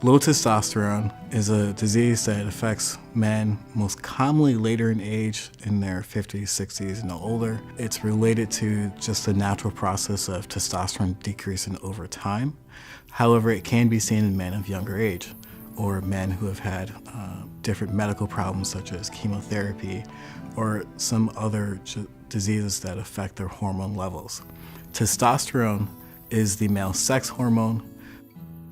Low testosterone is a disease that affects men most commonly later in age, in their 50s, 60s, and older. It's related to just the natural process of testosterone decreasing over time. However, it can be seen in men of younger age or men who have had different medical problems such as chemotherapy or some other diseases that affect their hormone levels. Testosterone is the male sex hormone.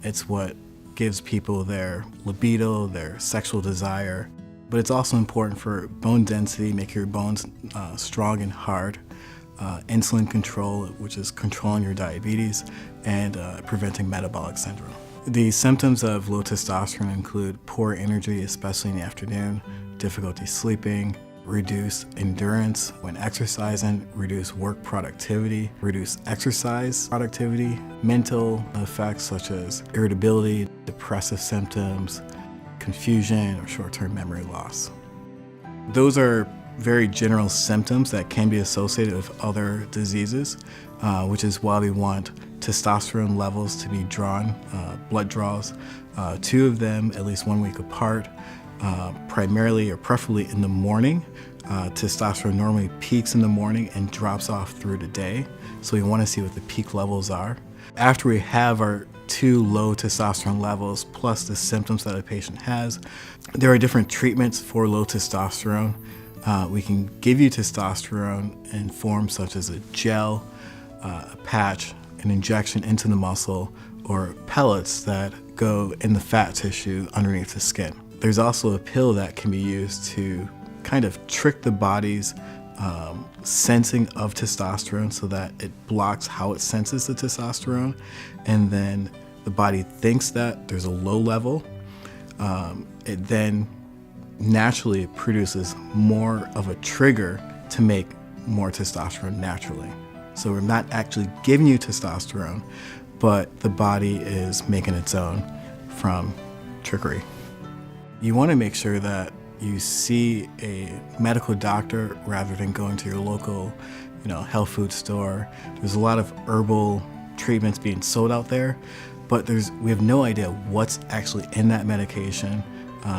It's what gives people their libido, their sexual desire, but it's also important for bone density, make your bones strong and hard, insulin control, which is controlling your diabetes, and preventing metabolic syndrome. The symptoms of low testosterone include poor energy, especially in the afternoon, difficulty sleeping, reduced endurance when exercising, reduced work productivity, reduced exercise productivity, mental effects such as irritability, depressive symptoms, confusion, or short-term memory loss. Those are very general symptoms that can be associated with other diseases, which is why we want testosterone levels to be drawn, blood draws, 2 of them at least 1 week apart, primarily or preferably in the morning. Testosterone normally peaks in the morning and drops off through the day, so we want to see what the peak levels are. After we have our 2 low testosterone levels plus the symptoms that a patient has, there are different treatments for low testosterone. We can give you testosterone in forms such as a gel, a patch, an injection into the muscle, or pellets that go in the fat tissue underneath the skin. There's also a pill that can be used to kind of trick the body's sensing of testosterone so that it blocks how it senses the testosterone, and then the body thinks that there's a low level. It then naturally produces more of a trigger to make more testosterone naturally. So we're not actually giving you testosterone, but the body is making its own from trickery. You want to make sure that you see a medical doctor rather than going to your local, health food store. There's a lot of herbal treatments being sold out there, but we have no idea what's actually in that medication.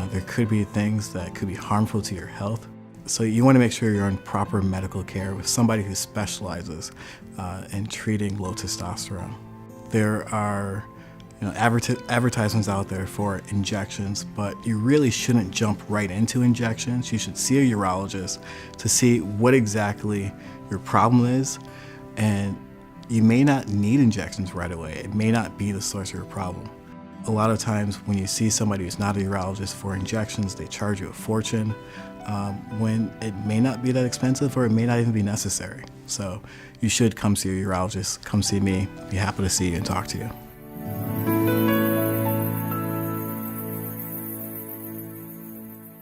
There could be things that could be harmful to your health. So you want to make sure you're in proper medical care with somebody who specializes in treating low testosterone. There are advertisements out there for injections, but you really shouldn't jump right into injections. You should see a urologist to see what exactly your problem is, and you may not need injections right away. It may not be the source of your problem. A lot of times when you see somebody who's not a urologist for injections, they charge you a fortune when it may not be that expensive, or it may not even be necessary. So you should come see a urologist, come see me. I'd be happy to see you and talk to you.